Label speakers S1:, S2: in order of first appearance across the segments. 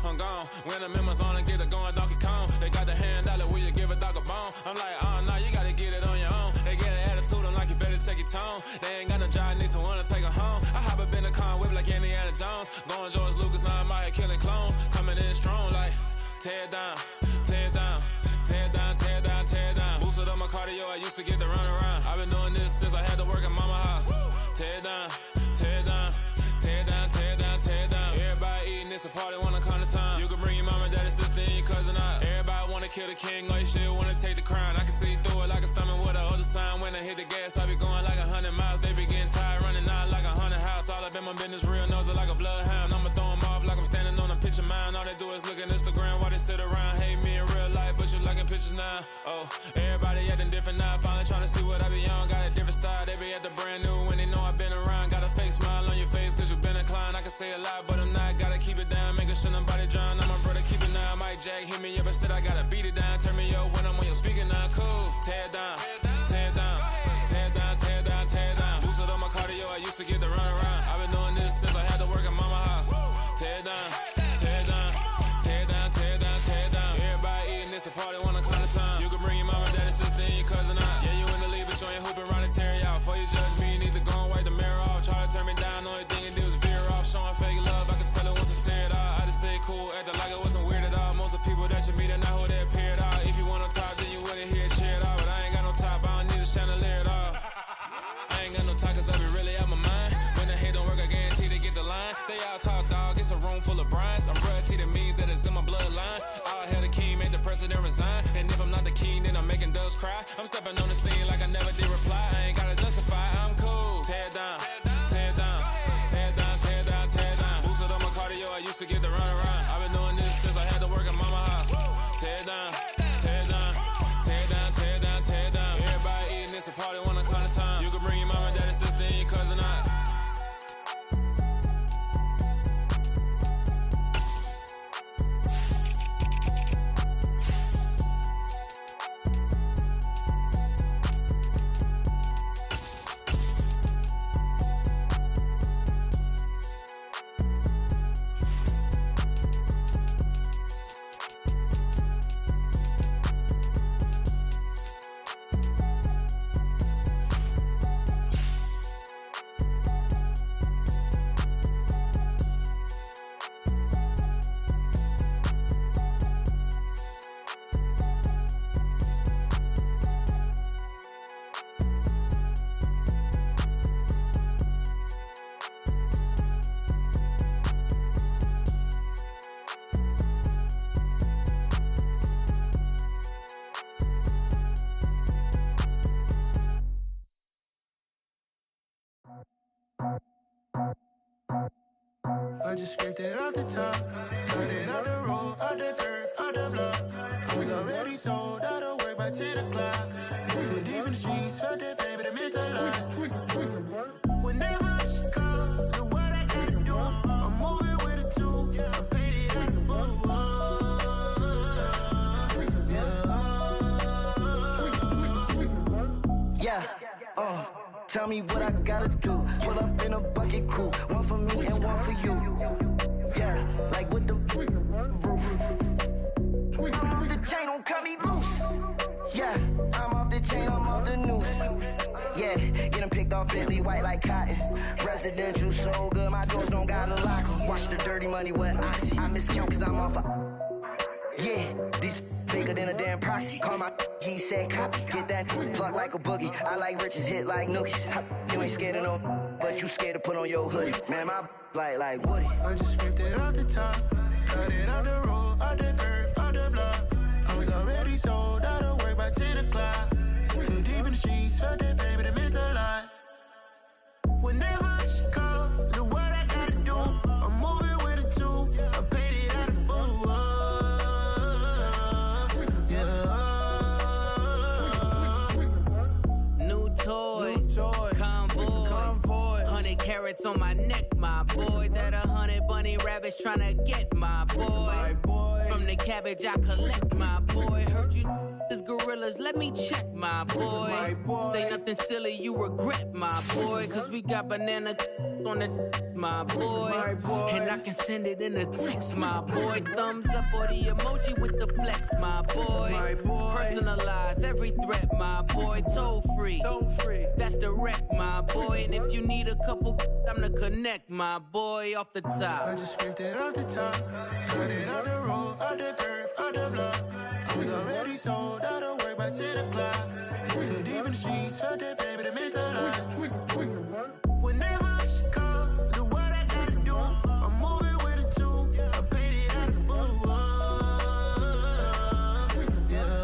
S1: I'm gone. When the members on and get it going Donkey Kong. They got the hand dollar, will you give a dog a bone? I'm like, oh no, you gotta get it on your own. They get an attitude, I'm like, you better check your tone. They ain't got no job, need someone to take her home. I hop up in the car, whip like Indiana Jones. Going George Lucas, now I'm out here killing clones. Coming in strong like, tear it down, tear it down. Tear it down, tear it down, tear it down. Boosted up my cardio, I used to get to run around. I've been doing this since I had to work at mama house. Tear it down, tear it down, tear it down, tear it down, tear it down. Everybody eating, it's a party, wanna come to time. You can bring your mama, daddy, sister, and your cousin out. Everybody wanna kill the king, or you shit wanna take the crown. I can see through it like a stomach with a other sign. When I hit the gas, I be going like 100 miles. They be getting tired, running out like 100 house. All up in my business, real nose it like a bloodhound. I'ma throw 'em off like I'm standing on a picture mound. All they do is look at Instagram while they sit around. Hate me in real life, but you liking pictures now. Oh, everybody acting different now. Finally trying to see what I be on. Got a different style, they be at the brand new when they know I've been around. Got a fake smile on your face cause you been inclined. I can say a lot, but I'm not. Gotta keep it down, making sure nobody drown. I'm my brother, keep it now. Mike Jack hit me up and said I gotta beat it down. Turn me up when I'm on your speaker now. Cool, tear it down, tear it down, tear it down, tear it down, tear it down. Boosted up my cardio, I used to get to run around. I've been doing this since I had to work at mama house. Tear it down, tear it down, tear it down, tear it down, tear it down. Everybody eating, it's a party, wanna come to time. You can bring your mama, daddy, sister, and your cousin out. Yeah, you in the lead, but you ain't hooping around and tear you out. Before you judge me, you need to go and wipe the mirror off. Try to turn me down, only thing you do is veer off. Showing fake love, I can tell it once I say it all. I just stay cool, acting like it wasn't weird at all. Most of the people that you meet are not who they appear at all. If you want on top, then you wouldn't hear it cheer at all. But I ain't got no top, I don't need a chandelier at all. I ain't got no talk cause I be really out my mind. When the hate don't work, I guarantee they get the line. They all talk, dog, it's a room full of brines. I'm royalty, that means that it's in my bloodline. All hell the king, made the president resign. And if I'm not the king, then I'm making doves cry. I'm stepping on the scene like I never did reply. I ain't gotta justify, I'm cool. Tear it down, tear it down, tear it down, tear it down, tear it down. Boosted on my cardio, I used to get to run around. I've been doing this since I had to work at mama house. Tear it down, tear it down, tear it down, tear it down, tear it down. Everybody eating, it's a party, wanna come to time. You can bring your mama, daddy, sister, and your cousin out.
S2: I just scraped it off the top, cut it out the road, out the dirt, out the block. I was already sold out of work by 10 o'clock. Too deep in the streets, felt that pain, but it meant a lot. When that rush comes, do what I gotta do. I'm moving with a two, I paid it out the full.
S3: Yeah, tell me what I gotta do. Pull up in a bucket crew, one for me and one for you. Yeah, like with the roof. I'm off the chain, don't cut me loose. Yeah, I'm off the chain, I'm off the noose. Yeah, getting picked off Bentley, white like cotton. Residential so good, my doors don't gotta lock 'em. Watch the dirty money with oxy. I miscount cause I'm off yeah, these bigger than a damn proxy. Call my he said copy. Get that plug like a boogie. I like riches, hit like nookies. You ain't scared of no, but you scared to put on your hoodie. Man, my like Woody.
S2: I just scraped it off the top, cut it out the road, out the dirt, out the block. I was already sold out of work by 10 o'clock. Too deep in the streets, felt that pain, but it meant a lot. When that rush comes, do what I gotta do. I'm moving with a two, I paid it out of full.
S4: Convoy, 100 carats on my neck, my boy. That 100 bunny rabbits tryna get my boy. From the cabbage I collect, my boy. Heard you is gorillas, let me check, my boy. Say nothing silly, you regret, my boy. Cause we got banana on the my boy. And I can send it in a text, my boy. Thumbs up or the emoji with the flex, my boy. Personalize every threat, my boy. Toll free, that's direct, my boy. And if you need a couple, I'm the connect, my boy, off the top.
S2: I just scraped it off the top, cut it out the road, out the curve, out the block. I was already sold out of work by 10 o'clock. Too deep in the streets, felt that pain, but it meant a lot. Whenever she calls, do what I gotta do. I'm moving with a two, I paid it out of full. Yeah.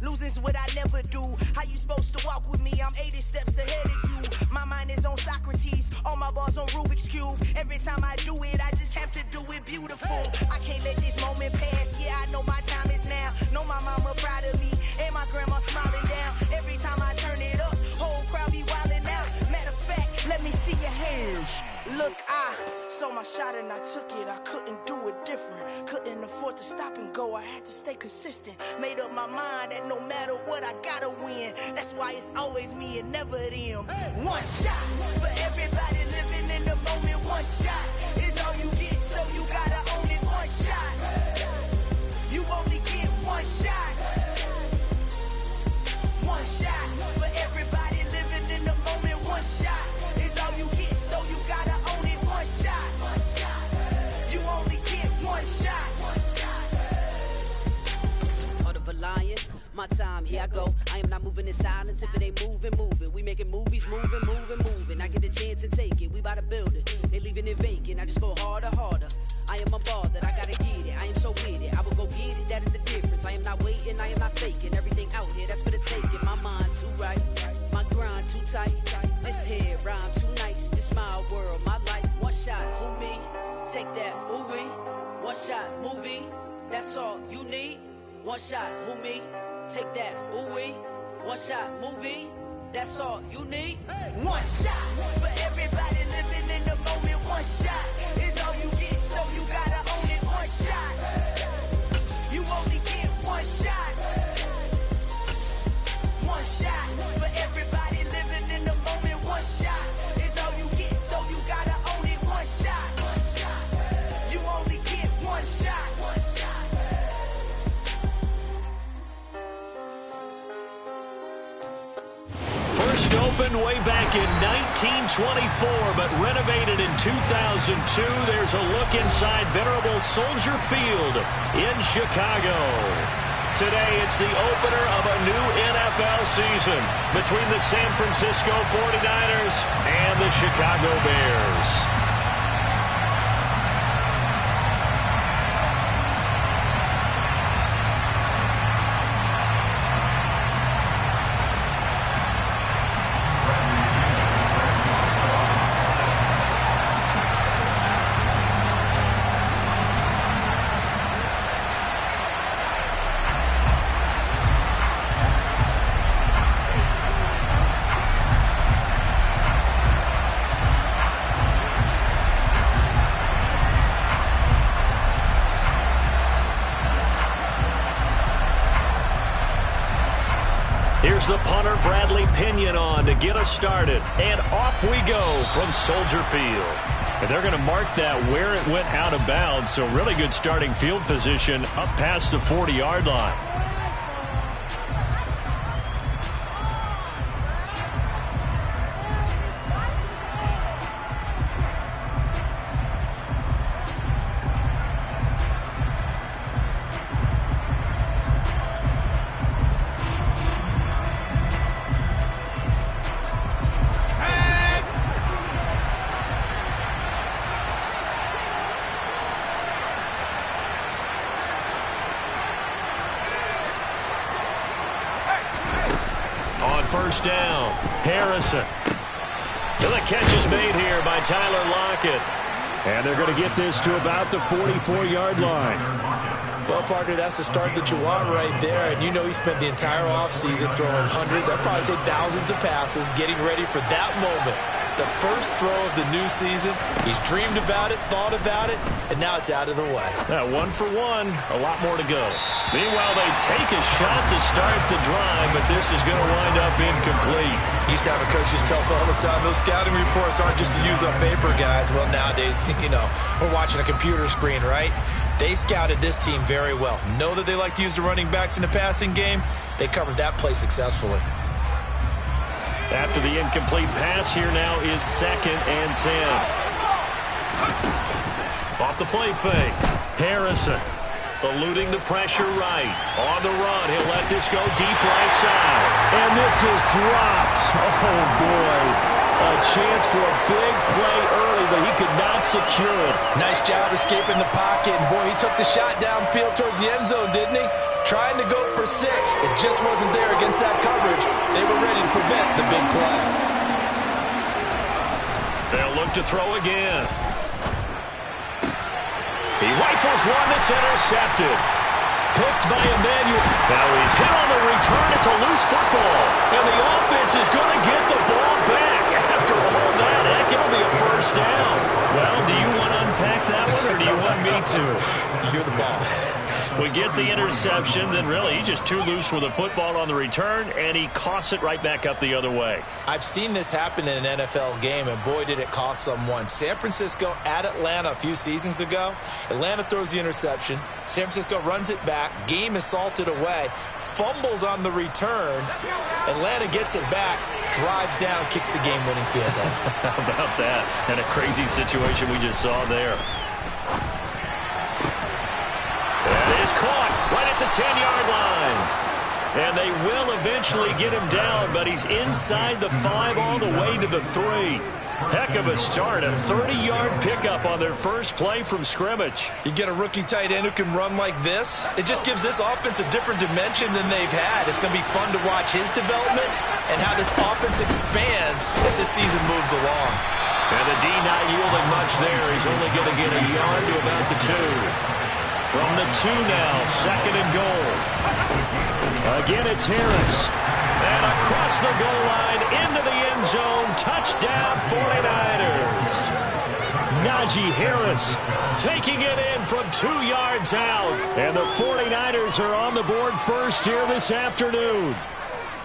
S5: Losing's what I never do. How you supposed to walk with me? I'm 80 steps ahead of you. My mind is on Socrates, all my bars on Rubik's Cube. Every time I do it, I just have to do it beautiful. I can't let this moment pass. Yeah, I know my time is now. Know my mama proud of me, and my grandma smiling down. Every time I turn it up, whole crowd be wildin' out. Matter of fact, let me see your hands. Look, I saw my shot and I took it. I couldn't do it different. Couldn't afford to stop and go. I had to stay consistent. Made up my mind that no matter what, I gotta win. That's why it's always me and never them. One shot for everybody living in the moment. One shot is all you get, so you gotta own it. One shot. You only get one shot. One shot for everybody living in the moment. One shot is all you get, so you gotta own it. One shot. You only get one shot.
S6: Heart of a lion, my time, here I go. I am not moving in silence. If it ain't moving, move it. We making movies, moving, moving, moving. I get a chance and take it. We bout to build it. They leaving it vacant. I just go harder, harder. I am a ball that I gotta get it. I am so with it. I will go get it. That is the difference. I am not waiting. I am not faking. Everything out here, that's for the taking. My mind too right. My grind too tight. This head rhyme too nice. This my world, my life. One shot, who me? Take that, movie. One shot, movie. That's all you need. One shot, who me? Take that, ooh-wee. One shot, movie. That's all you need.
S5: One shot for everybody living in the moment. One shot is all you get, so you gotta own it. One shot. You only get one shot. One shot for everybody living in the moment. One shot is all you get, so you gotta own it. One shot. You only get one shot.
S7: First opened way back in 1924, but renovated in 2002. There's a look inside venerable Soldier Field in Chicago. Today, it's the opener of a new NFL season between the San Francisco 49ers and the Chicago Bears. Here's the punter, Bradley Pinion, on to get us started. And off we go from Soldier Field. And they're going to mark that where it went out of bounds, so really good starting field position up past the 40-yard line. First down, Harrison. And the catch is made here by Tyler Lockett. And they're going to get this to about the 44-yard line.
S8: Well, partner, that's the start that you want right there. And you know he spent the entire offseason throwing hundreds, I'd probably say thousands of passes, getting ready for that moment. The first throw of the new season. He's dreamed about it, thought about it, and now it's out of the way.
S7: 1 for 1, a lot more to go. Meanwhile, they take a shot to start the drive, but this is going to wind up incomplete.
S8: Used to have a coach just tell us all the time, those scouting reports aren't just to use up paper, guys. Well, nowadays, we're watching a computer screen, right? They scouted this team very well. Know that they like to use the running backs in the passing game. They covered that play successfully.
S7: After the incomplete pass, here now is 2nd and 10. Off the play fake. Harrison eluding the pressure right. On the run, he'll let this go deep right side. And this is dropped. Oh, boy. A chance for a big play early, but he could not secure it.
S8: Nice job escaping the pocket. And, boy, he took the shot downfield towards the end zone, didn't he? Trying to go for 6. It just wasn't there against that coverage. They were ready to prevent the big play.
S7: They'll look to throw again. He rifles one that's intercepted. Picked by Emmanuel. Now he's hit on the return. It's a loose football. And the offense is going to get the ball back. After all that, heck, it'll be a first down. Well, do you want to unpack that one, or do you want me to?
S8: You're the boss.
S7: We get the interception, then really he's just too loose with the football on the return, and he coughs it right back up the other way.
S8: I've seen this happen in an NFL game, and boy, did it cost someone. San Francisco at Atlanta a few seasons ago. Atlanta throws the interception. San Francisco runs it back. Game is salted away. Fumbles on the return. Atlanta gets it back, drives down, kicks the game-winning field goal.
S7: How about that? And a crazy situation we just saw there. That is caught right at the 10-yard line. And they will eventually get him down, but he's inside the 5 all the way to the 3. Heck of a start, a 30-yard pickup on their first play from scrimmage.
S8: You get a rookie tight end who can run like this. It just gives this offense a different dimension than they've had. It's going to be fun to watch his development and how this offense expands as the season moves along.
S7: And the D not yielding much there. He's only going to get a yard to about the 2. From the 2 now, 2nd and goal. Again, it's Harris. And across the goal line, into the end zone, touchdown 49ers. Najee Harris taking it in from 2 yards out. And the 49ers are on the board first here this afternoon.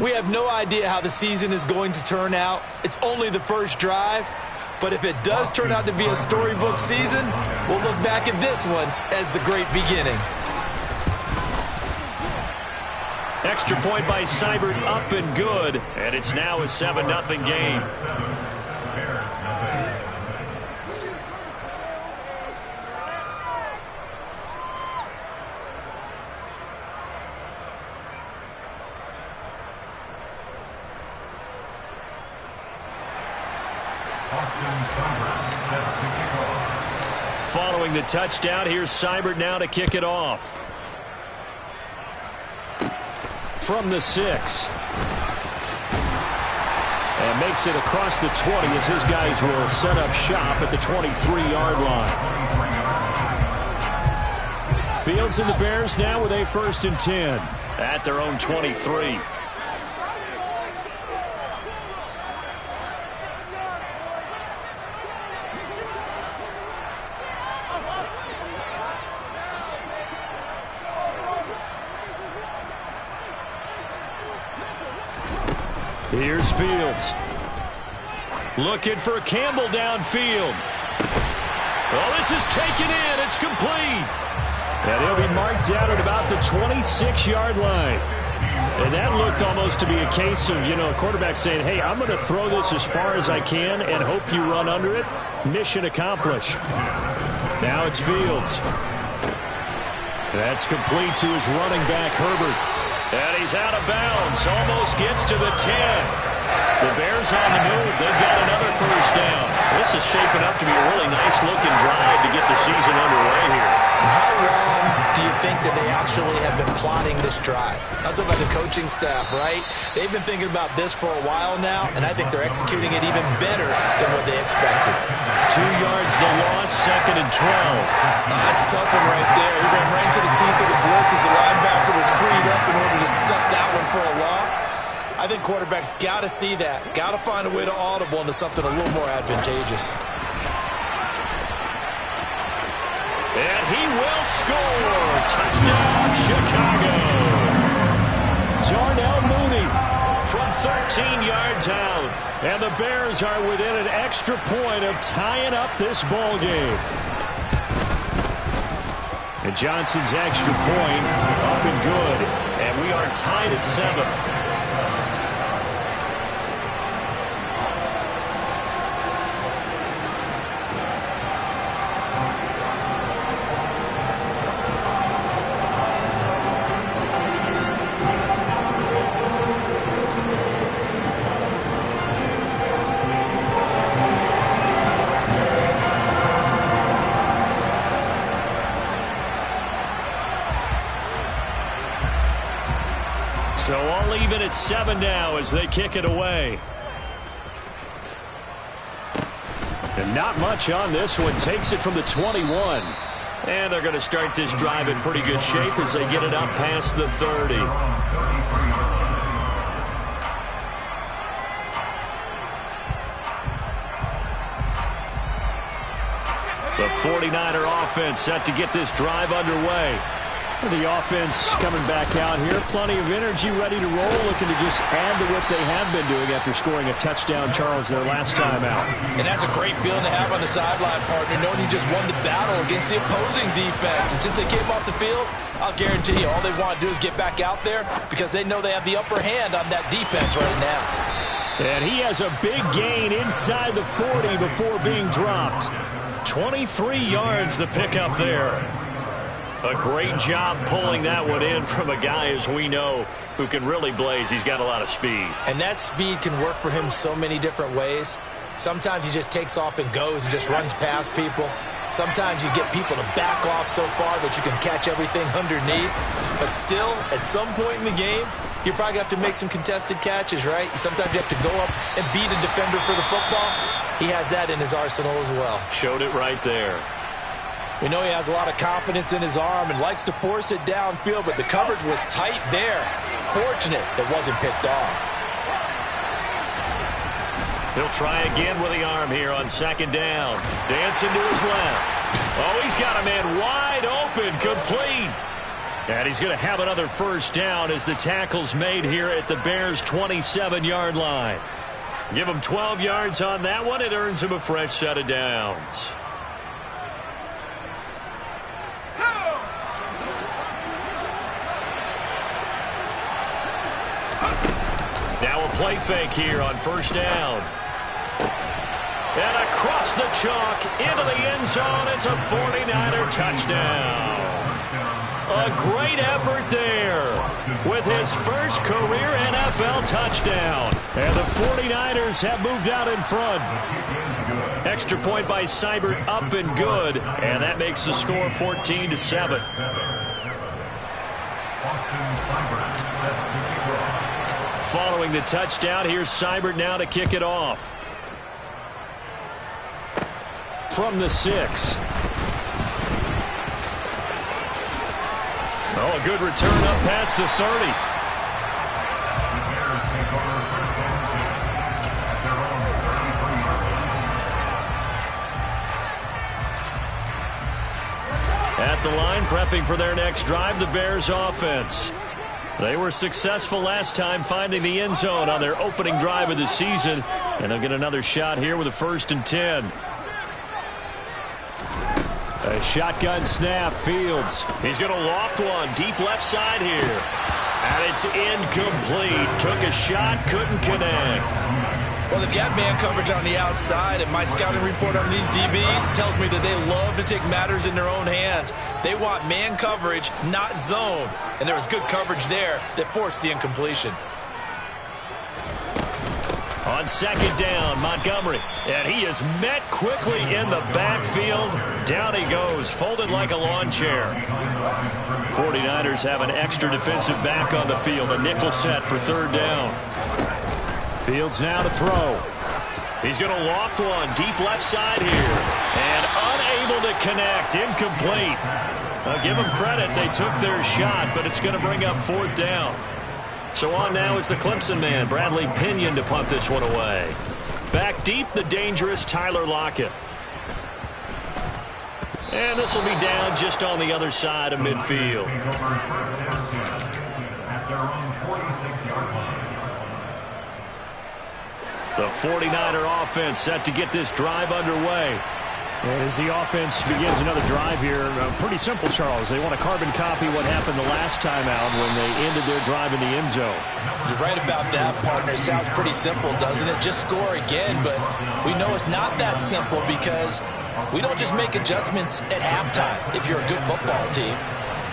S8: We have no idea how the season is going to turn out. It's only the first drive. But if it does turn out to be a storybook season, we'll look back at this one as the great beginning.
S7: Extra point by Seibert, up and good. And it's now a 7-0 game. Following the touchdown, here's Seibert now to kick it off. From the 6. And makes it across the 20 as his guys will set up shop at the 23-yard line. Fields and the Bears now with a 1st and 10 at their own 23. Here's Fields. Looking for Campbell downfield. Well, this is taken in. It's complete. And he'll be marked down at about the 26-yard line. And that looked almost to be a case of, a quarterback saying, hey, I'm going to throw this as far as I can and hope you run under it. Mission accomplished. Now it's Fields. That's complete to his running back, Herbert. And he's out of bounds. Almost gets to the 10. The Bears on the move. They've got another first down. this is shaping up to be a really nice-looking drive to get the season underway here.
S8: And how long do you think that they actually have been plotting this drive? I'm talking about the coaching staff, right? They've been thinking about this for a while now, and I think they're executing it even better than what they expected.
S7: 2 yards the loss, 2nd and 12.
S8: That's a tough one right there. He ran right into the teeth of the blitz as the linebacker was freed up in order to stuff that one for a loss. I think quarterbacks got to see that. Got to find a way to audible into something a little more advantageous.
S7: And he will score. Touchdown, Chicago. Darnell Mooney from 13 yards out. And the Bears are within an extra point of tying up this ball game. And Johnson's extra point up and good. And we are tied at 7. So all even at 7 now as they kick it away. And not much on this one. Takes it from the 21. And they're going to start this drive in pretty good shape as they get it up past the 30. The 49er offense set to get this drive underway. The offense coming back out here. Plenty of energy, ready to roll, looking to just add to what they have been doing after scoring a touchdown, Charles, their last time out.
S8: And that's a great feeling to have on the sideline, partner, knowing you just won the battle against the opposing defense. And since they came off the field, I'll guarantee you all they want to do is get back out there because they know they have the upper hand on that defense right now.
S7: And he has a big gain inside the 40 before being dropped. 23 yards the pickup there. A great job pulling that one in from a guy, as we know, who can really blaze. He's got a lot of speed.
S8: And that speed can work for him so many different ways. Sometimes he just takes off and goes and just runs past people. Sometimes you get people to back off so far that you can catch everything underneath. But still, at some point in the game, you're probably going to have to make some contested catches, right? Sometimes you have to go up and beat a defender for the football. He has that in his arsenal as well.
S7: Showed it right there.
S8: We know he has a lot of confidence in his arm and likes to force it downfield, but the coverage was tight there. Fortunate it wasn't picked off.
S7: He'll try again with the arm here on 2nd down. Dancing to his left. Oh, he's got a man wide open, complete. And he's going to have another first down as the tackle's made here at the Bears' 27-yard line. Give him 12 yards on that one. It earns him a fresh set of downs. Now a play fake here on 1st down. And across the chalk into the end zone. It's a 49er touchdown. A great effort there with his first career NFL touchdown. And the 49ers have moved out in front. Extra point by Seibert, up and good. And that makes the score 14-7. Following the touchdown, here's Seibert now to kick it off. From the 6. Oh, a good return up past the 30. At the line, prepping for their next drive, the Bears offense. They were successful last time finding the end zone on their opening drive of the season. And they'll get another shot here with a 1st and 10. A shotgun snap, Fields. He's going to loft one deep left side here. And it's incomplete. Took a shot, couldn't connect.
S8: Well, they've got man coverage on the outside, and my scouting report on these DBs tells me that they love to take matters in their own hands. They want man coverage, not zone. And there was good coverage there that forced the incompletion.
S7: On second down, Montgomery. And he is met quickly in the backfield. Down he goes, folded like a lawn chair. 49ers have an extra defensive back on the field. A nickel set for third down. Fields now to throw. He's going to loft one deep left side here. And unable to connect. Incomplete. I'll give them credit. They took their shot, but it's going to bring up fourth down. So on now is the Clemson man, Bradley Pinion, to punt this one away. Back deep, the dangerous Tyler Lockett. And this will be down just on the other side of midfield. The 49er offense set to get this drive underway.
S9: And as the offense begins another drive here, pretty simple, Charles. They want to carbon copy what happened the last time out when they ended their drive in the end zone.
S8: You're right about that, partner. Sounds pretty simple, doesn't it? Just score again, but we know it's not that simple because we don't just make adjustments at halftime if you're a good football team.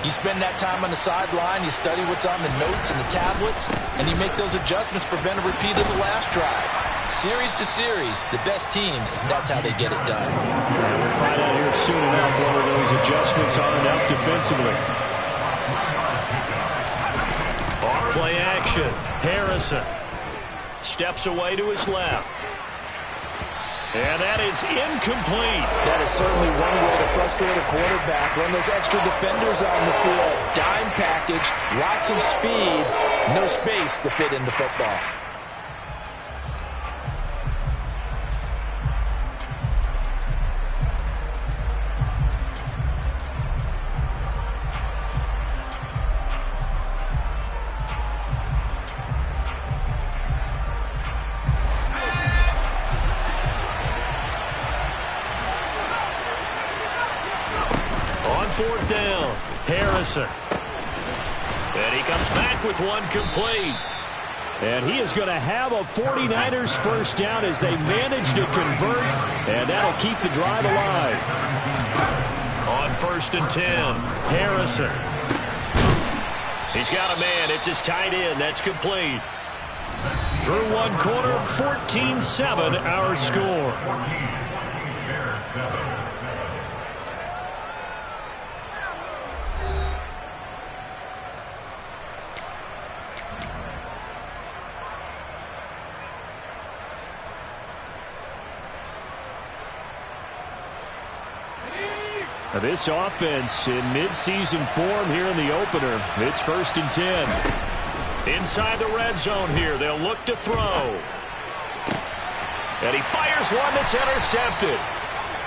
S8: You spend that time on the sideline, you study what's on the notes and the tablets, and you make those adjustments, prevent a repeat of the last drive. Series to series, the best teams, that's how they get it done.
S9: And we'll find out here soon enough whether those adjustments are enough defensively.
S7: Off play action. Harrison steps away to his left. And that is incomplete.
S8: That is certainly one way to frustrate a quarterback. Run those extra defenders on the field. Dime package, lots of speed, no space to fit into football.
S7: Fourth down, Harrison. And he comes back with one complete.
S9: And he is going to have a 49ers first down as they manage to convert, and that'll keep the drive alive.
S7: On 1st and 10, Harrison. He's got a man. It's his tight end. That's complete. Through one quarter, 14-7 our score.
S9: This offense in midseason form here in the opener. It's 1st and 10.
S7: Inside the red zone here. They'll look to throw. And he fires one that's intercepted.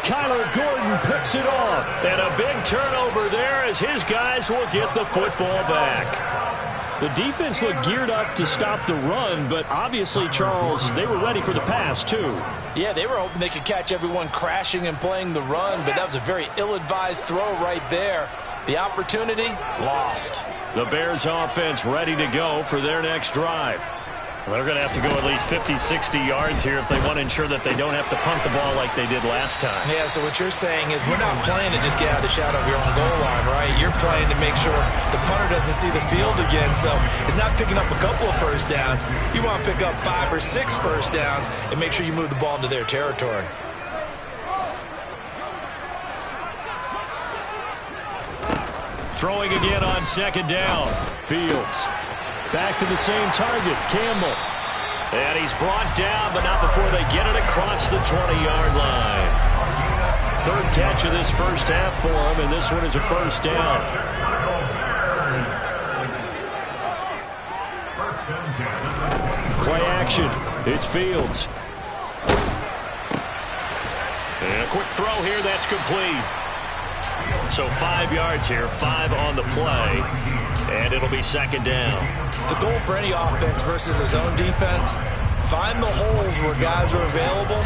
S9: Kyler Gordon picks it off.
S7: And a big turnover there as his guys will get the football back.
S9: The defense looked geared up to stop the run, but obviously, Charles, they were ready for the pass, too.
S8: Yeah, they were hoping they could catch everyone crashing and playing the run, but that was a very ill-advised throw right there. The opportunity, lost.
S7: The Bears offense ready to go for their next drive. They're going to have to go at least 50, 60 yards here if they want to ensure that they don't have to punt the ball like they did last time.
S8: Yeah, so what you're saying is we're not playing to just get out of the shadow of your own goal line, right? You're playing to make sure the punter doesn't see the field again. So it's not picking up a couple of first downs. You want to pick up 5 or 6 first downs and make sure you move the ball into their territory.
S7: Throwing again on second down.
S9: Fields. Back to the same target, Campbell.
S7: And he's brought down, but not before they get it across the 20-yard line. Third catch of this first half for him, and this one is a first down.
S9: Play action. It's Fields.
S7: And a quick throw here, that's complete. So 5 yards here, 5 on the play, and it'll be second down.
S8: The goal for any offense versus his own defense, find the holes where guys are available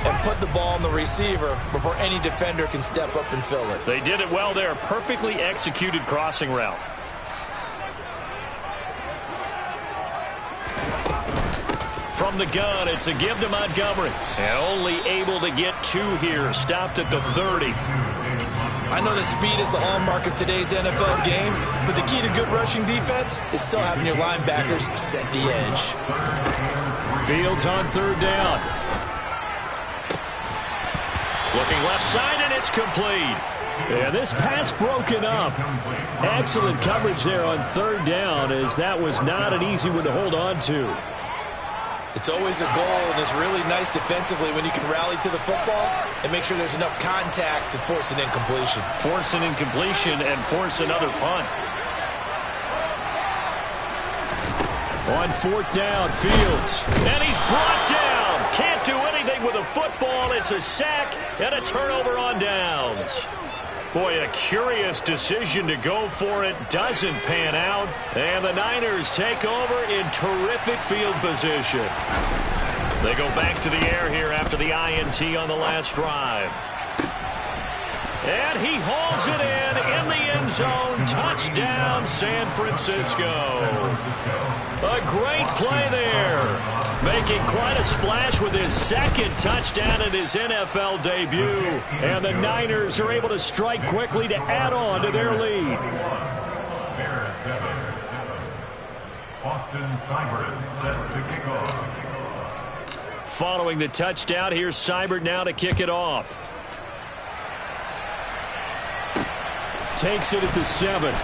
S8: and put the ball on the receiver before any defender can step up and fill it.
S7: They did it well there. Perfectly executed crossing route. From the gun, it's a give to Montgomery. And only able to get 2 here. Stopped at the 30.
S8: I know that speed is the hallmark of today's NFL game, but the key to good rushing defense is still having your linebackers set the edge.
S9: Fields on third down. Looking left side, and it's complete. Yeah, this pass broken up. Excellent coverage there on third down, as that was not an easy one to hold on to.
S8: It's always a goal, and it's really nice defensively when you can rally to the football and make sure there's enough contact to force an incompletion.
S9: Force an incompletion and force another punt. On fourth down, Fields. And he's brought down. Can't do anything with a football. It's a sack and a turnover on downs. Boy, a curious decision to go for it. Doesn't pan out. And the Niners take over in terrific field position. They go back to the air here after the INT on the last drive. And he hauls it in the end zone. Touchdown, San Francisco. A great play there. Making quite a splash with his second touchdown in his NFL debut. And the Niners are able to strike quickly to add on to their lead.
S10: Austin Seibert set to kick off.
S9: Following the touchdown, here's Seibert now to kick it off. Takes it at the 7.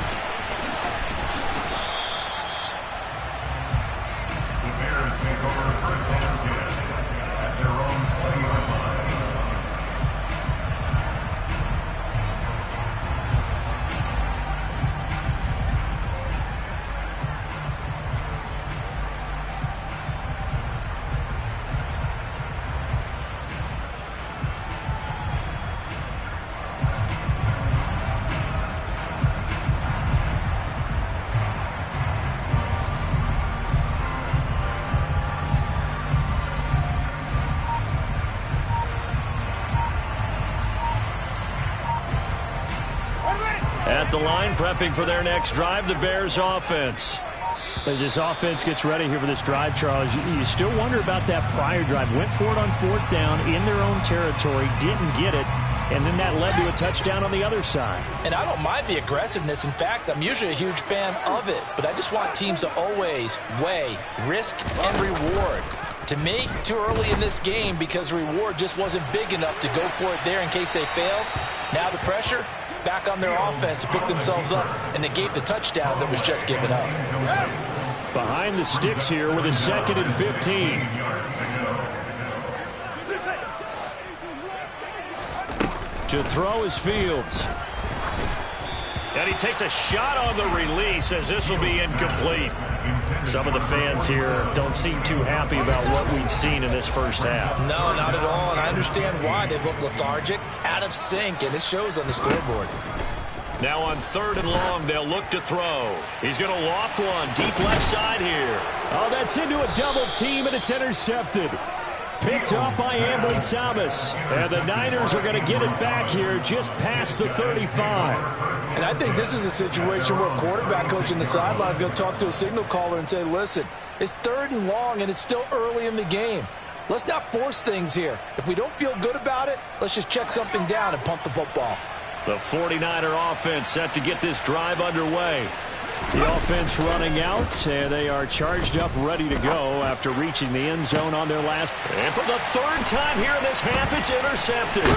S9: At the line, prepping for their next drive, the Bears offense. As this offense gets ready here for this drive, Charles, you still wonder about that prior drive. Went for it on fourth down in their own territory, didn't get it, and then that led to a touchdown on the other side.
S8: And I don't mind the aggressiveness. In fact, I'm usually a huge fan of it, but I just want teams to always weigh risk and reward. To me, too early in this game because the reward just wasn't big enough to go for it there in case they failed. Now the pressure back on their offense to pick themselves up and negate the touchdown that was just given up.
S9: Behind the sticks here with a 2nd and 15. To throw is Fields. And he takes a shot on the release as this will be incomplete. Some of the fans here don't seem too happy about what we've seen in this first half.
S8: No, not at all, and I understand why. They've looked lethargic, out of sync, and it shows on the scoreboard.
S9: Now on 3rd and long, they'll look to throw. He's going to loft one deep left side here. Oh, that's into a double team, and it's intercepted. Picked up by Ambry Thomas. And the Niners are going to get it back here just past the 35.
S8: And I think this is a situation where a quarterback coach in the sideline is going to talk to a signal caller and say, listen, it's 3rd and long, and it's still early in the game. Let's not force things here. If we don't feel good about it, let's just check something down and punt the football.
S9: The 49er offense set to get this drive underway. The offense running out, and they are charged up, ready to go after reaching the end zone on their last. And for the 3rd time here in this half, it's intercepted.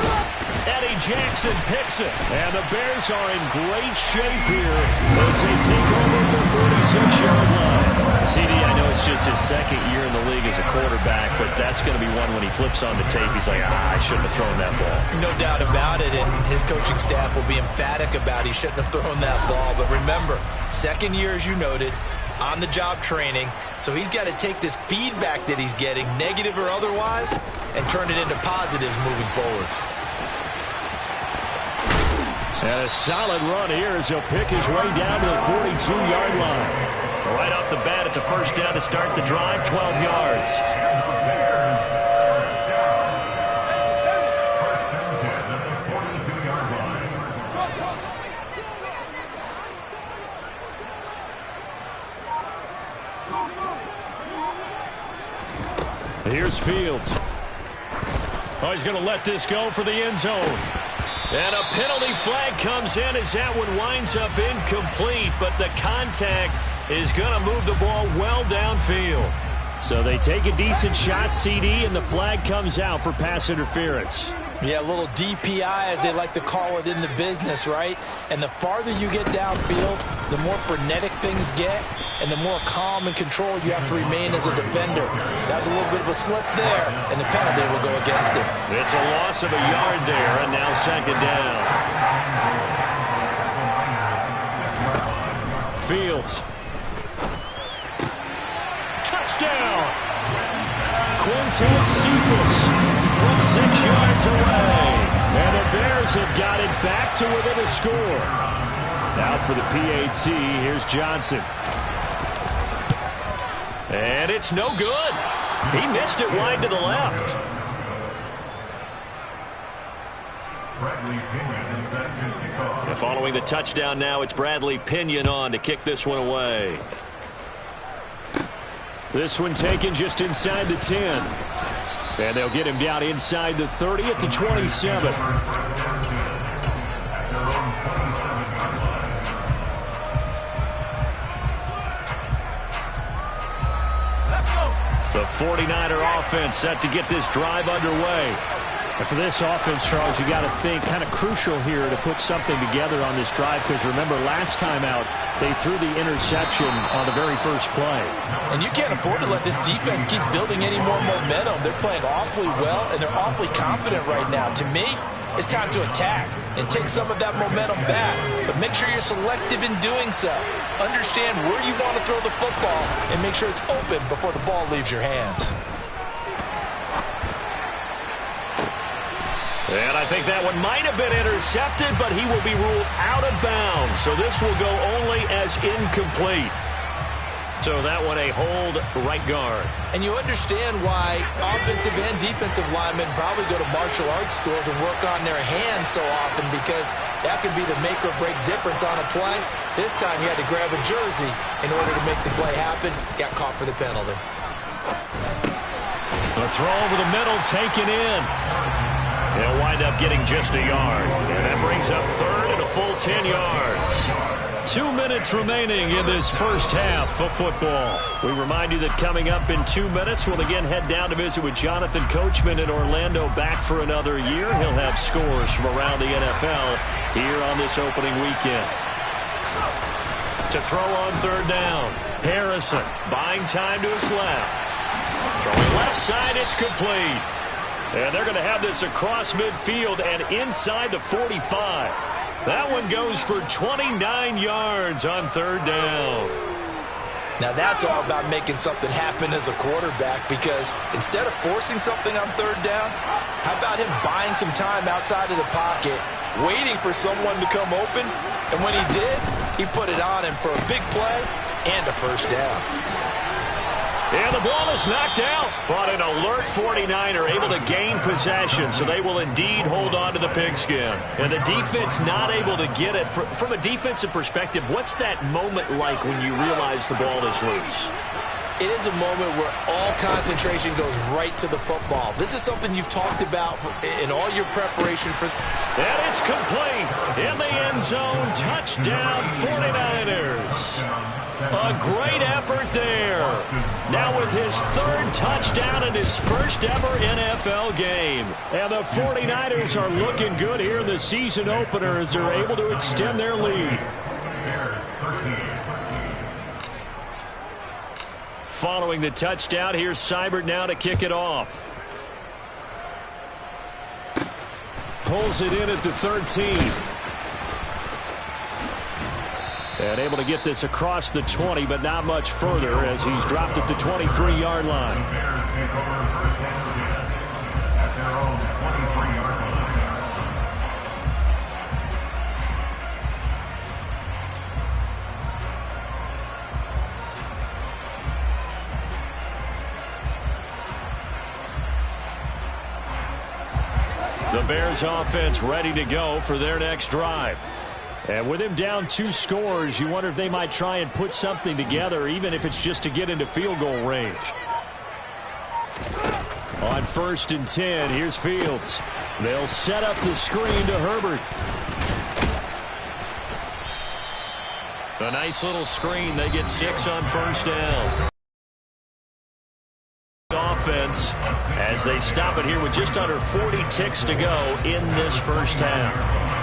S9: Eddie Jackson picks it. And the Bears are in great shape here as they take over at the 46-yard line. CD, I know it's just his 2nd year in the league as a quarterback, but that's going to be one when he flips on the tape, he's like, I shouldn't have thrown that ball.
S8: No doubt about it, and his coaching staff will be emphatic about he shouldn't have thrown that ball. But remember, 2nd year, as you noted, on-the-job training, so he's got to take this feedback that he's getting, negative or otherwise, and turn it into positives moving forward.
S9: And a solid run here as he'll pick his way down to the 42-yard line. Right off the bat, it's a first down to start the drive, 12 yards. Here's Fields. Oh, he's going to let this go for the end zone. And a penalty flag comes in as that one winds up incomplete, but the contact is going to move the ball well downfield. So they take a decent shot, CD, and the flag comes out for pass interference.
S8: Yeah, a little DPI, as they like to call it in the business, right? And the farther you get downfield, the more frenetic things get, and the more calm and control you have to remain as a defender. That's a little bit of a slip there, and the penalty will go against him.
S9: It's a loss of a yard there, and now second down. Fields. Touchdown! Quintez Cephas from 6 yards away. And the Bears have got it back to within a score. Out for the PAT, here's Johnson. And it's no good. He missed it wide to the left. And following the touchdown now, it's Bradley Pinion on to kick this one away. This one taken just inside the 10. And they'll get him down inside the 30 at the 27. The 49er offense set to get this drive underway. And for this offense, Charles, you got to think kind of crucial here to put something together on this drive, because remember last time out they threw the interception on the very first play.
S8: And you can't afford to let this defense keep building any more momentum. They're playing awfully well, and they're awfully confident right now. To me, it's time to attack and take some of that momentum back. But make sure you're selective in doing so. Understand where you want to throw the football and make sure it's open before the ball leaves your hands.
S9: And I think that one might have been intercepted, but he will be ruled out of bounds. So this will go only as incomplete. So that one a hold right guard.
S8: And you understand why offensive and defensive linemen probably go to martial arts schools and work on their hands so often, because that could be the make or break difference on a play. This time he had to grab a jersey in order to make the play happen. Got caught for the penalty.
S9: The throw over the middle taken in. He'll wind up getting just a yard. And that brings up third and a full 10 yards. 2 minutes remaining in this first half of football. We remind you that coming up in 2 minutes, we'll again head down to visit with Jonathan Coachman in Orlando, back for another year. He'll have scores from around the NFL here on this opening weekend. To throw on third down, Harrison buying time to his left. Throwing left side, it's complete. And they're going to have this across midfield and inside the 45. That one goes for 29 yards on third down.
S8: Now that's all about making something happen as a quarterback, because instead of forcing something on third down, how about him buying some time outside of the pocket, waiting for someone to come open, and when he did, he put it on him for a big play and a first down.
S9: And the ball is knocked out, but an alert 49er able to gain possession, so they will indeed hold on to the pigskin. And the defense not able to get it. From a defensive perspective, what's that moment like when you realize the ball is loose?
S8: It is a moment where all concentration goes right to the football. This is something you've talked about in all your preparation for.
S9: And it's complete in the end zone. Touchdown 49ers. A great effort there. Now with his third touchdown in his first ever NFL game. And the 49ers are looking good here in the season opener as they're able to extend their lead. Following the touchdown, here's Seibert now to kick it off. Pulls it in at the 13. And able to get this across the 20, but not much further as he's dropped at the 23-yard line. The Bears offense ready to go for their next drive. And with him down 2 scores, you wonder if they might try and put something together, even if it's just to get into field goal range. On 1st and 10, here's Fields. They'll set up the screen to Herbert. A nice little screen. They get 6 on first down. they stop it here with just under 40 ticks to go in this first half.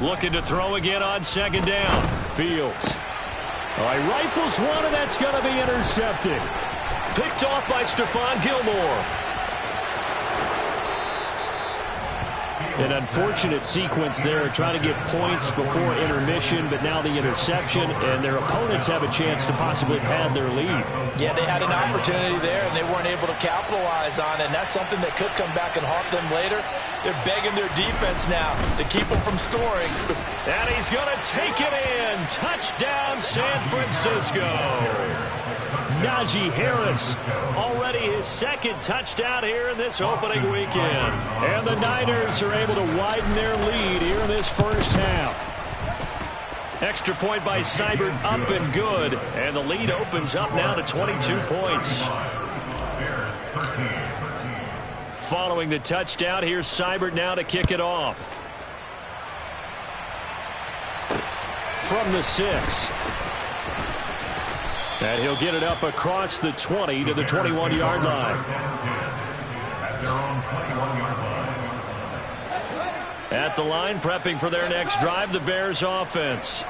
S9: Looking to throw again on second down. Fields. All right, rifles one, and that's going to be intercepted. Picked off by Stephon Gilmore. An unfortunate sequence there, trying to get points before intermission, but now the interception, and their opponents have a chance to possibly pad their lead.
S8: Yeah, they had an opportunity there, and they weren't able to capitalize on it, and that's something that could come back and haunt them later. They're begging their defense now to keep them from scoring.
S9: And he's going to take it in. Touchdown, San Francisco. Najee Harris, already his second touchdown here in this opening weekend. And the Niners are able to widen their lead here in this first half. Extra point by Seibert up and good. And the lead opens up now to 22 points. Following the touchdown, here's Seibert now to kick it off. From the 6. And he'll get it up across the 20 to the 21-yard line. At the line, prepping for their next drive, the Bears offense.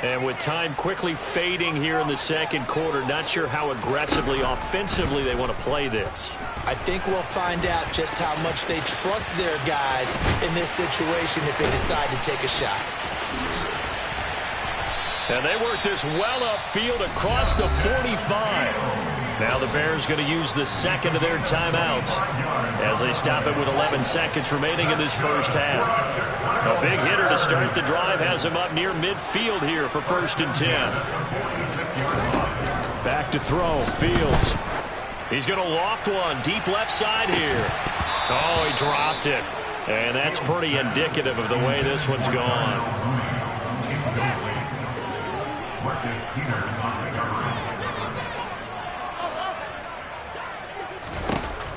S9: And with time quickly fading here in the second quarter, not sure how aggressively, offensively they want to play this.
S8: I think we'll find out just how much they trust their guys in this situation if they decide to take a shot.
S9: And they work this well upfield across the 45. Now the Bears going to use the second of their timeouts as they stop it with 11 seconds remaining in this first half. A big hitter to start the drive has him up near midfield here for 1st and 10. Back to throw. Fields. He's going to loft one deep left side here. Oh, he dropped it. And that's pretty indicative of the way this one's gone.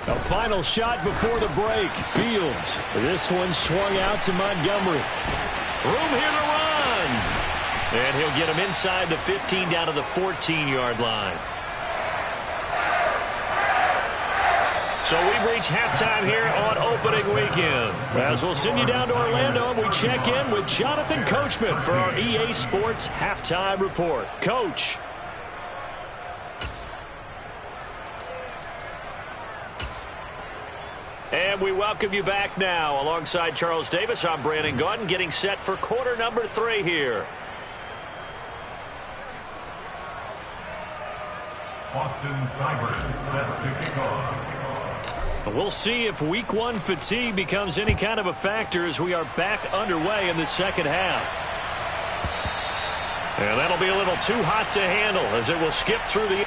S9: A final shot before the break. Fields. This one swung out to Montgomery. Room here to run. And he'll get him inside the 15 down to the 14-yard line. So we've reached halftime here on opening weekend. As we'll send you down to Orlando, and we check in with Jonathan Coachman for our EA Sports Halftime Report. Coach. And we welcome you back now. Alongside Charles Davis, I'm Brandon Gaudin, getting set for quarter number 3 here.
S10: Austin Seibert set to kick off.
S9: We'll see if week 1 fatigue becomes any kind of a factor as we are back underway in the second half. And that'll be a little too hot to handle as it will skip through the...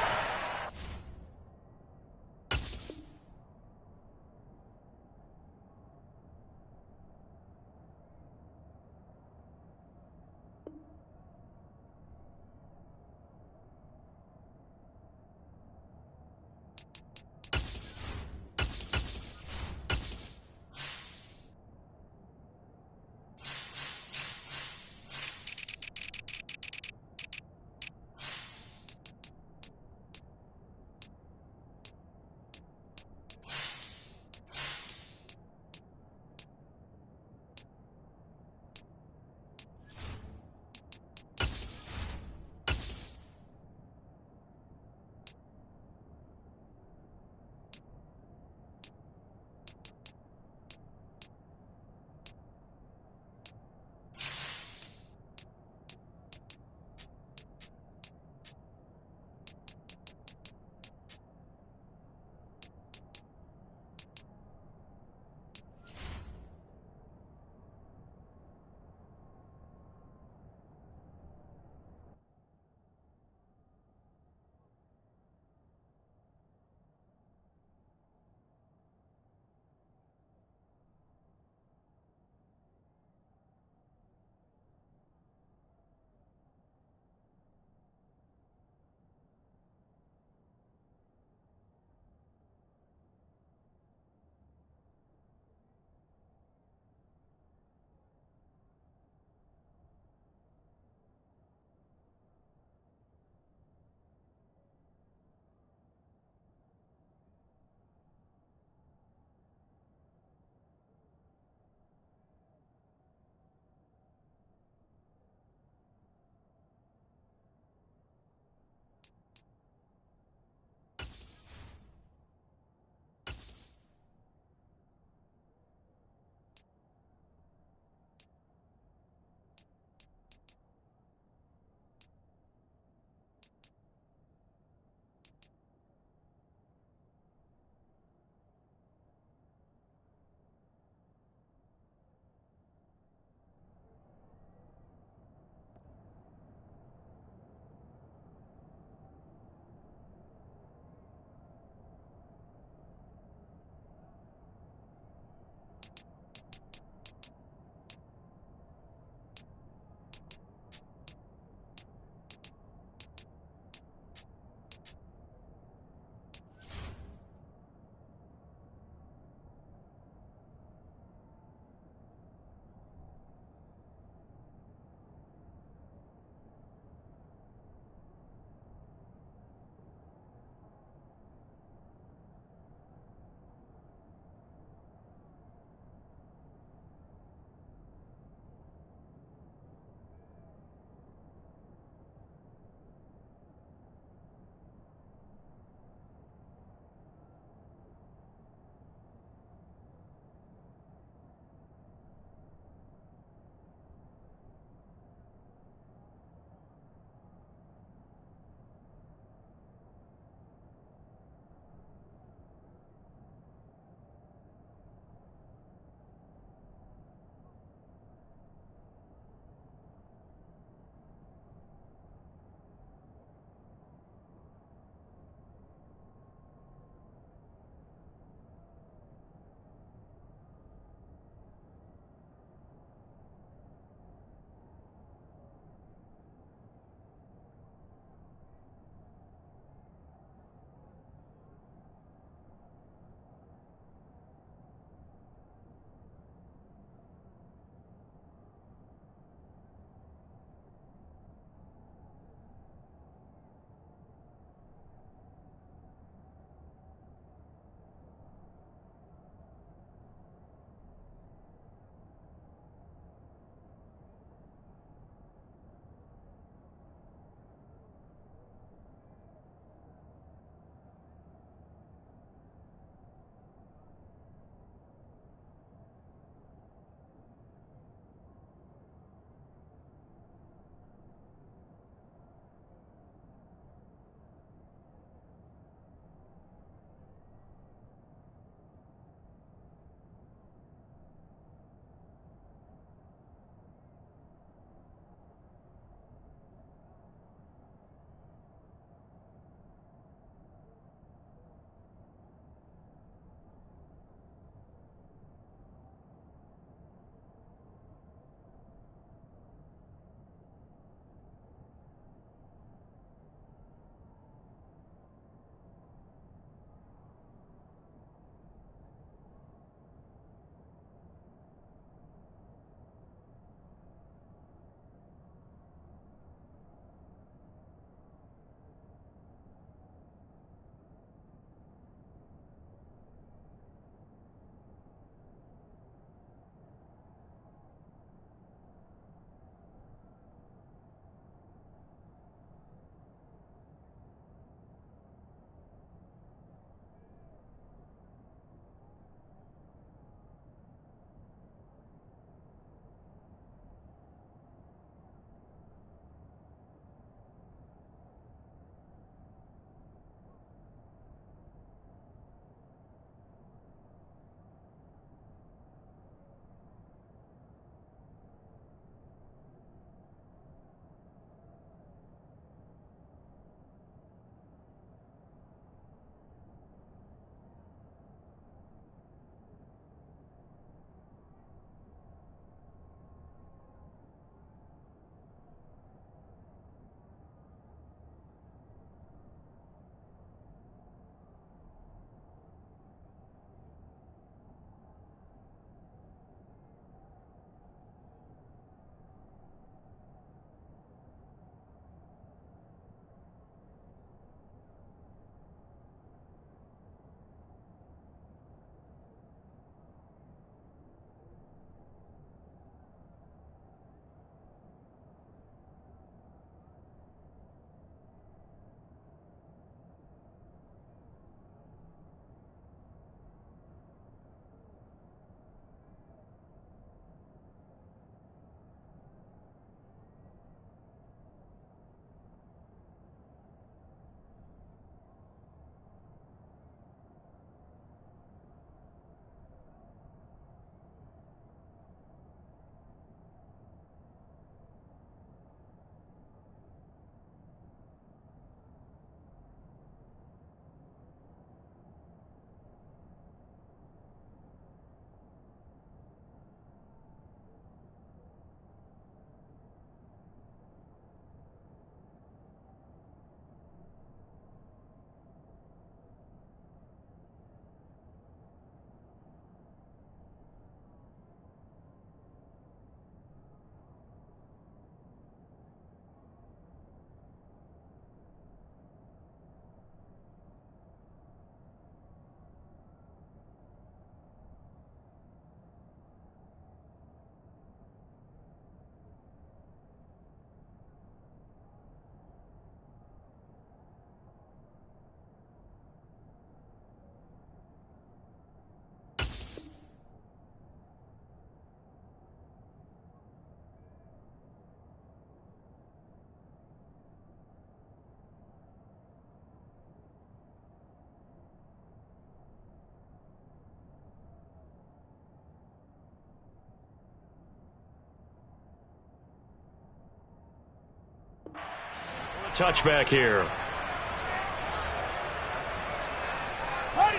S9: touchback here.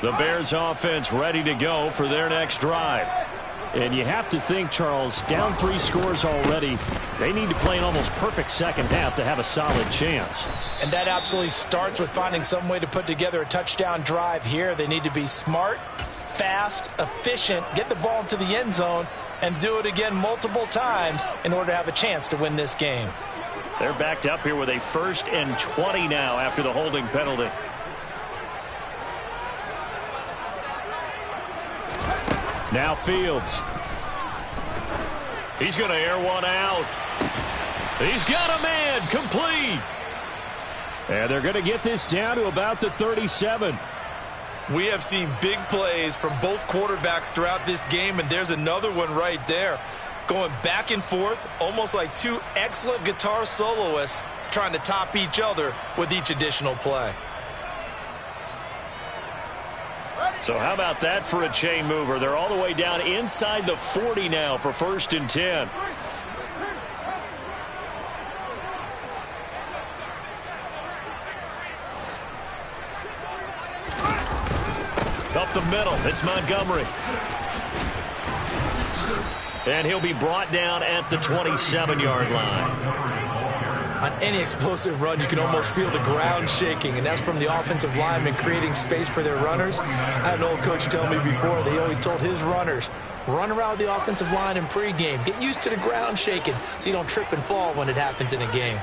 S9: The Bears offense ready to go for their next drive. And you have to think, Charles, down 3 scores already. They need to play an almost perfect second half to have a solid chance.
S8: And that absolutely starts with finding some way to put together a touchdown drive here. They need to be smart, fast, efficient, get the ball into the end zone, and do it again multiple times in order to have a chance to win this game.
S9: They're backed up here with a 1st and 20 now after the holding penalty. Now Fields. He's going to air one out. He's got a man. Complete. And they're going to get this down to about the 37.
S8: We have seen big plays from both quarterbacks throughout this game, and there's another one right there. Going back and forth, almost like 2 excellent guitar soloists trying to top each other with each additional play.
S9: So how about that for a chain mover? They're all the way down inside the 40 now for 1st and 10. Up the middle, it's Montgomery. And he'll be brought down at the 27-yard line.
S8: On any explosive run, you can almost feel the ground shaking, and that's from the offensive linemen creating space for their runners. I had an old coach tell me before, they always told his runners, run around the offensive line in pregame. Get used to the ground shaking so you don't trip and fall when it happens in a game.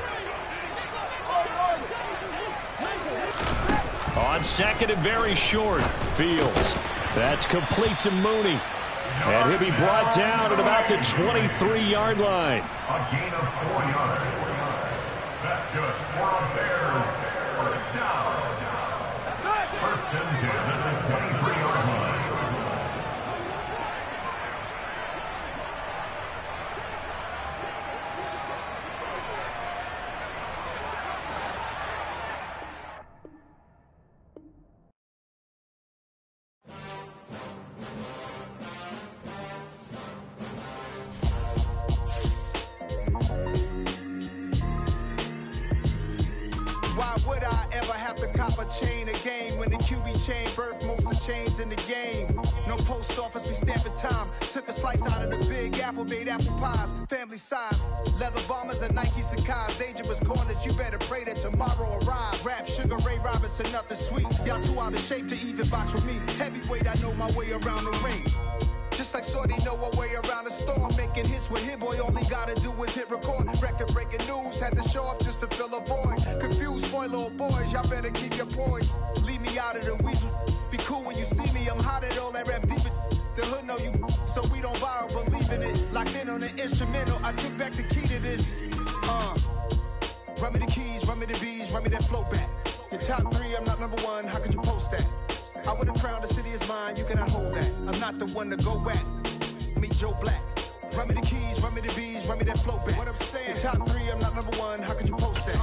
S9: On 2nd and very short, Fields. That's complete to Mooney. And he'll be brought down at about the 23-yard line.
S10: A gain of 4 yards. That's good for a Bears first down. 1st and 10 at the 23-yard line.
S2: Chain a game when the QB chain birthed most of chains in the game. No post office, we stamping time. Took a slice out of the big apple, made apple pies, family size. Leather bombers and Nike Sacai's. Dangerous corners, you better pray that tomorrow arrives. Rap, Sugar Ray Robinson, nothing sweet. Y'all too out of shape to even box with me. Heavyweight, I know my way around the ring. Just like Shorty know a way around the storm. Making hits with Hit Boy, all he gotta do is hit record. Record-breaking news, had to show up just to fill a void. Confused, spoiled boys, y'all better keep your poise. Leave me out of the weasel. Be cool when you see me, I'm hot at all that rap deep. The hood know you, so we don't borrow, believe in it. Locked in on the instrumental, I took back the key to this. Run me the keys, run me the bees, run me that flow back. Your top 3, I'm not number 1, how could you post that? I would have crowned the city is mine, you cannot hold that. I'm not the one to go back. Meet Joe Black. Run me the keys, run me the bees, run me that flow back. What I'm saying, top 3, I'm not number 1, how could you post that?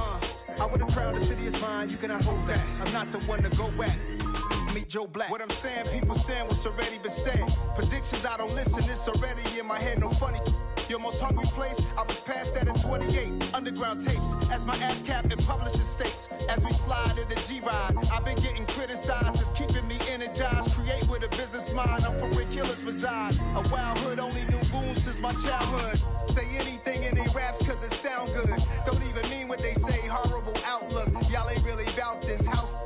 S2: I would have crowned the city is mine, you cannot hold that. I'm not the one to go back. Meet Joe Black. What I'm saying, people saying what's already been said. Predictions, I don't listen, it's already in my head, no funny. Your most hungry place, I was past that in 28. Underground tapes, as my ass cap in publishing states. As we slide in the G-Ride, I've been getting criticized. It's keeping me energized. Create with a business mind, I'm from where killers reside. A wild hood, only knew goons since my childhood. Say anything in they raps cause it sound good. Don't even mean what they say, horrible outlook. Y'all ain't really about this house.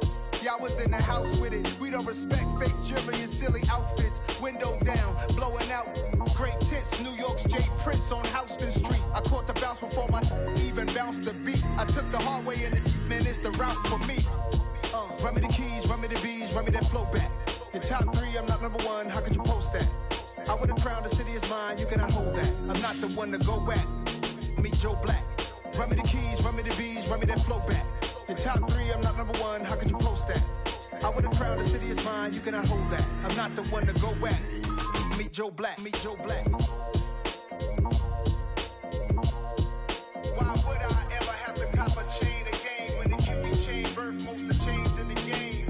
S2: Y'all was in the house with it. We don't respect fake jewelry and silly outfits. Window down, blowing out great tits. New York's Jay Prince on Houston Street. I caught the bounce before my even bounced the beat. I took the hard way in it, man, it's the route for me. Run me the keys, run me the bees, run me that flow back. Your top 3, I'm not number 1, how could you post that? I would have crowned the city is mine, you cannot hold that. I'm not the one to go back. Meet Joe Black. Run me the keys, run me the bees, run me that flow back. Your top 3, I'm not number 1, how could you post that? I would have crowned the city is mine, you cannot hold that. I'm not the one to go back. Meet Joe Black, meet Joe Black. Why would I ever have to cop a chain again when the QB chain birthed most of chains in the game?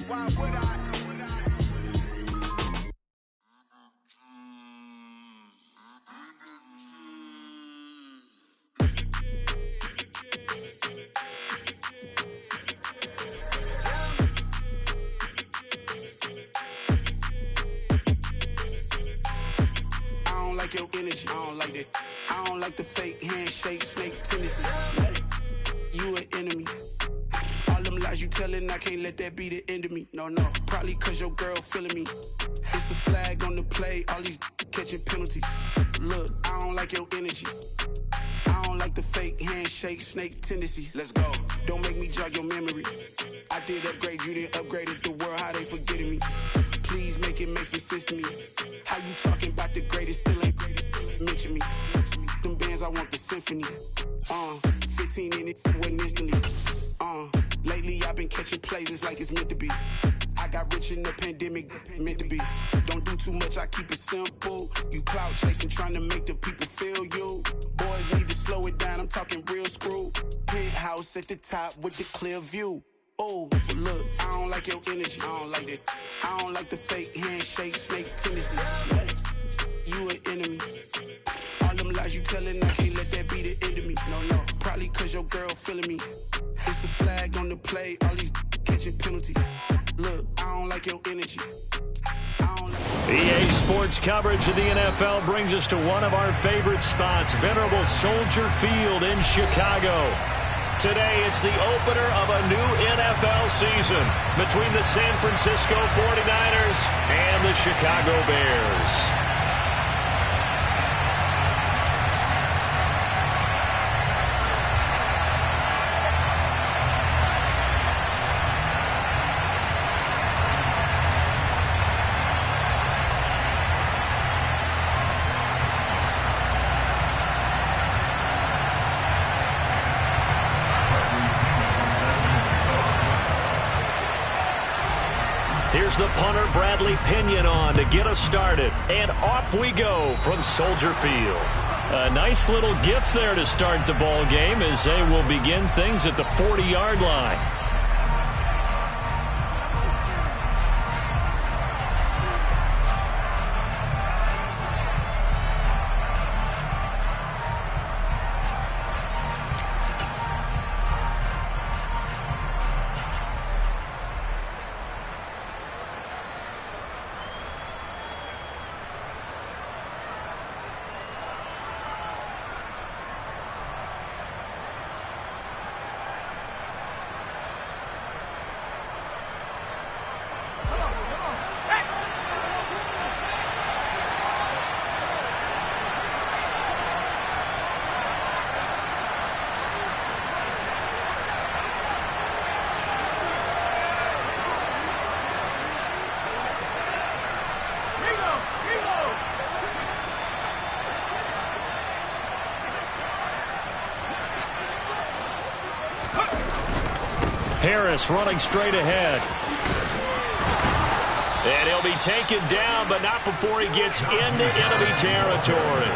S2: Why would I?
S11: it. I don't like the fake handshake, snake tendency. You an enemy. All them lies you telling, I can't let that be the end of me. No, probably cause your girl feeling me. It's a flag on the play, all these catching penalties. Look, I don't like your energy. I don't like the fake handshake, snake tendency. Let's go. Don't make me jog your memory. I did upgrade you, then upgraded the world, how they forgetting me. Please make it make some sense to me. How you talking about the greatest, still ain't greatest, mention me. Them bands, I want the symphony. 15 in it, wasn't instantly. Lately I've been catching plays, it's like it's meant to be. I got rich in the pandemic, meant to be. Don't do too much, I keep it simple. You clout chasing, trying to make the people feel you. Boys need to slow it down, I'm talking real screw. Penthouse at the top with the clear view. Oh, look, I don't like your energy, I don't like that. I don't like the fake handshake, snake tendency. You an enemy. All them lies you telling, I can't let that be the end of me. No, probably cause your girl feeling me. It's a flag on the play, all these catching penalties. Look, I don't like your energy.
S9: EA Sports coverage of the NFL brings us to one of our favorite spots, venerable Soldier Field in Chicago. Today, it's the opener of a new NFL season between the San Francisco 49ers and the Chicago Bears. Here's the punter, Bradley Pinion, on to get us started. And off we go from Soldier Field. A nice little gift there to start the ball game as they will begin things at the 40-yard line. Harris running straight ahead. And he'll be taken down, but not before he gets into enemy territory.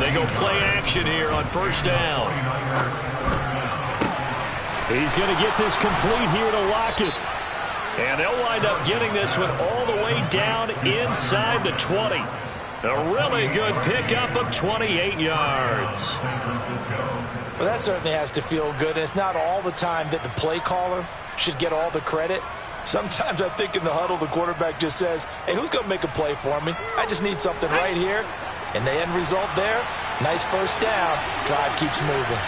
S9: They go play action here on first down. He's going to get this complete here to Lockett. And they'll wind up getting this one all the way down inside the 20. A really good pickup of 28 yards.
S8: Well, that certainly has to feel good. And it's not all the time that the play caller should get all the credit. Sometimes I think in the huddle, the quarterback just says, hey, who's going to make a play for me? I just need something right here. And the end result there, nice first down. Drive keeps moving.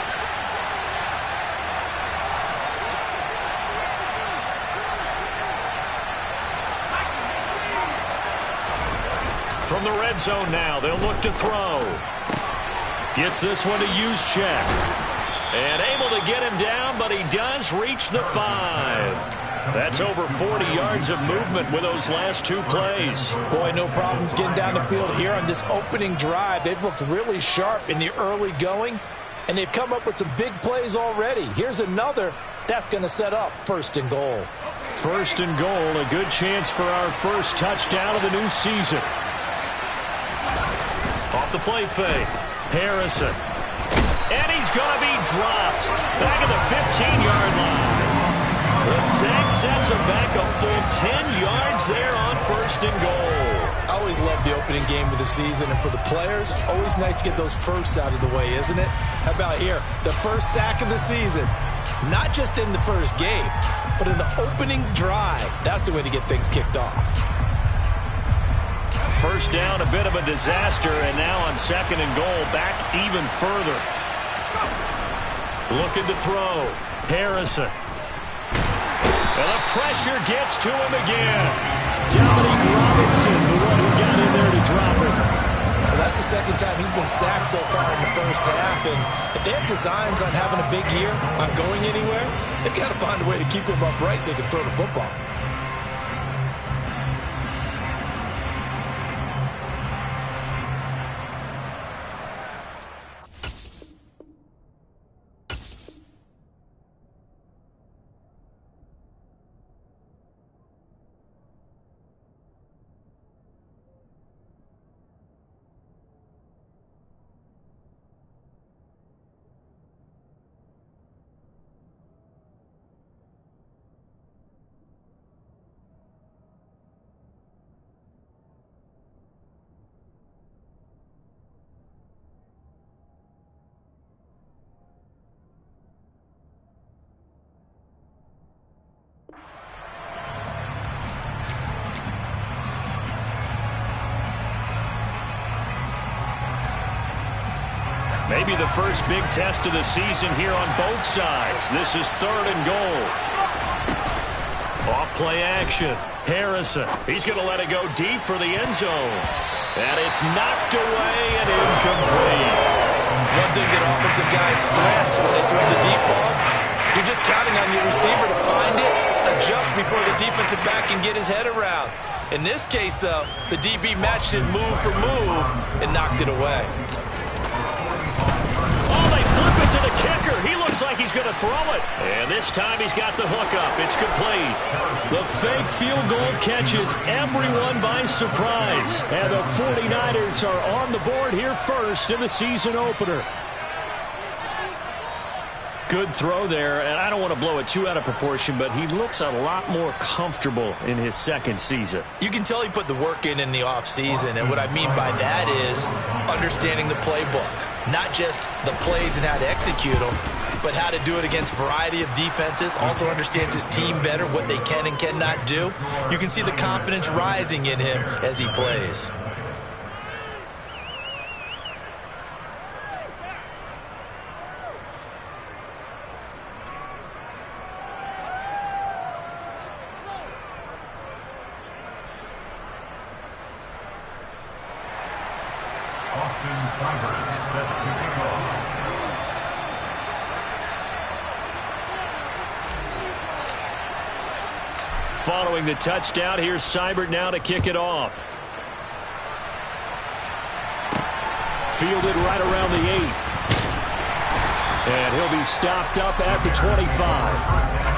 S9: From the red zone now, they'll look to throw. Gets this one to Juszczyk. And able to get him down, but he does reach the 5. That's over 40 yards of movement with those last two plays.
S8: Boy, no problems getting down the field here on this opening drive. They've looked really sharp in the early going, and they've come up with some big plays already. Here's another. That's going to set up first and goal.
S9: First and goal, a good chance for our first touchdown of the new season. Off the play fake, Harrison. And he's going to be dropped back at the 15-yard line. The sack sets him back a full 10 yards there on first and goal.
S8: I always love the opening game of the season, and for the players, always nice to get those firsts out of the way, isn't it? How about here, the first sack of the season? Not just in the first game, but in the opening drive. That's the way to get things kicked off.
S9: First down, a bit of a disaster, and now on 2nd and goal, back even further. Looking to throw. Harrison. And the pressure gets to him again. Dominique Robinson, the one who got in there to drop it.
S8: Well, that's the second time he's been sacked so far in the first half, and if they have designs on having a big year, on going anywhere, they've got to find a way to keep him upright so they can throw the football.
S9: Maybe the first big test of the season here on both sides. This is 3rd and goal. Off play action. Harrison. He's going to let it go deep for the end zone. And it's knocked away and incomplete.
S8: One thing that offensive guys stress when they throw the deep ball, you're just counting on your receiver to find it, adjust before the defensive back can get his head around. In this case, though, the DB matched it move for move and knocked it away.
S9: To the kicker. He looks like he's going to throw it. And this time he's got the hook up. It's complete. The fake field goal catches everyone by surprise. And the 49ers are on the board here first in the season opener. Good throw there, and I don't want to blow it too out of proportion, but he looks a lot more comfortable in his 2nd season.
S8: You can tell he put the work in the offseason, and what I mean by that is understanding the playbook. Not just the plays and how to execute them, but how to do it against a variety of defenses. Also understands his team better, what they can and cannot do. You can see the confidence rising in him as he plays.
S9: Following the touchdown, here's Seibert now to kick it off. Fielded right around the 8. And he'll be stopped up at the 25.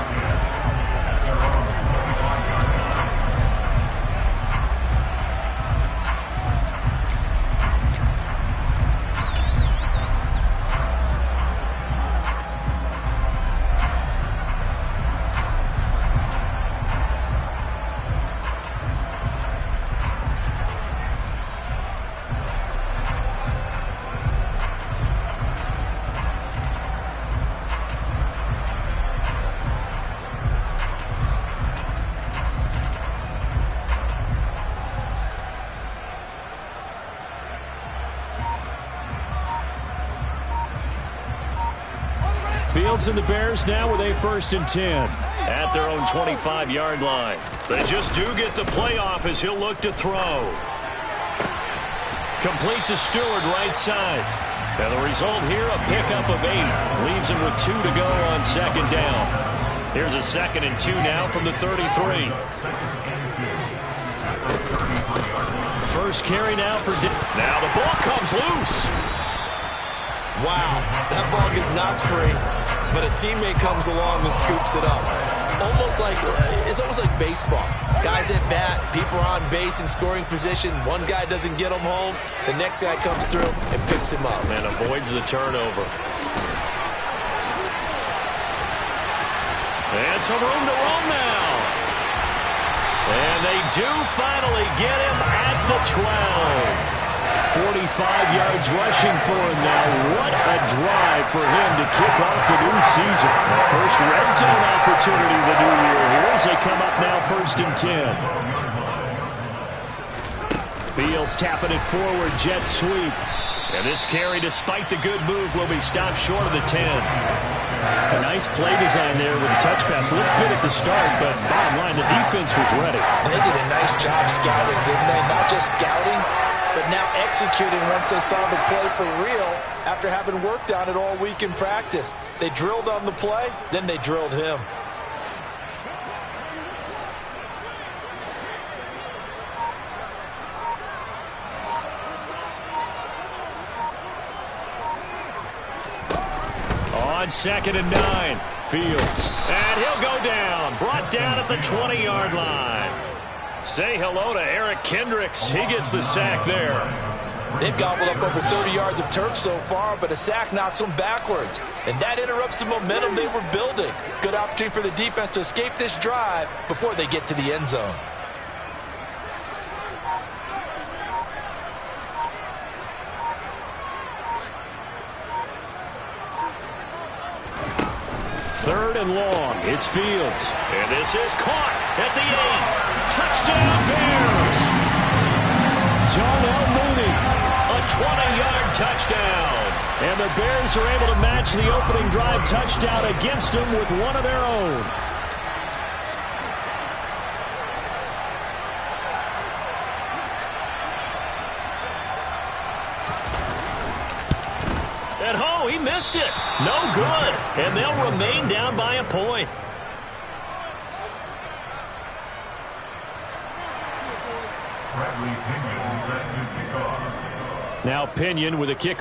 S9: Fields and the Bears now with a 1st and 10 at their own 25-yard line. They just do get the playoff as he'll look to throw. Complete to Stewart, right side. And the result here, a pickup of 8. Leaves him with 2 to go on 2nd down. Here's a 2nd and 2 now from the 33. First carry now for now the ball comes loose.
S8: Wow, that ball gets knocked free, but a teammate comes along and scoops it up. It's almost like baseball. Guys at bat, people are on base in scoring position. One guy doesn't get him home, the next guy comes through and picks him up.
S9: And avoids the turnover. And some room to run now. And they do finally get him at the 12. 45 yards rushing for him now. What a drive for him to kick off the new season. The first red zone opportunity of the new year here as they come up now 1st and 10. Fields tapping it forward, jet sweep. And this carry, despite the good move, will be stopped short of the 10. A nice play design there with the touch pass. Looked good at the start, but bottom line, the defense was ready.
S8: And they did a nice job scouting, didn't they? Not just scouting, but now executing once they saw the play for real after having worked on it all week in practice. They drilled on the play, then they drilled him.
S9: On 2nd and 9, Fields. And he'll go down. Brought down at the 20-yard line. Say hello to Eric Kendricks. He gets the sack there.
S8: They've gobbled up over 30 yards of turf so far, but a sack knocks them backwards. And that interrupts the momentum they were building. Good opportunity for the defense to escape this drive before they get to the end zone.
S9: Third and long. It's Fields. And this is caught at the 8. Touchdown Bears. Darnell Mooney. A 20-yard touchdown. And the Bears are able to match the opening drive touchdown against them with one of their own. At home, he missed it. No good. And they'll remain down by a point.
S10: Bradley Pinion set to kick off.
S9: Now Pinion with a kick.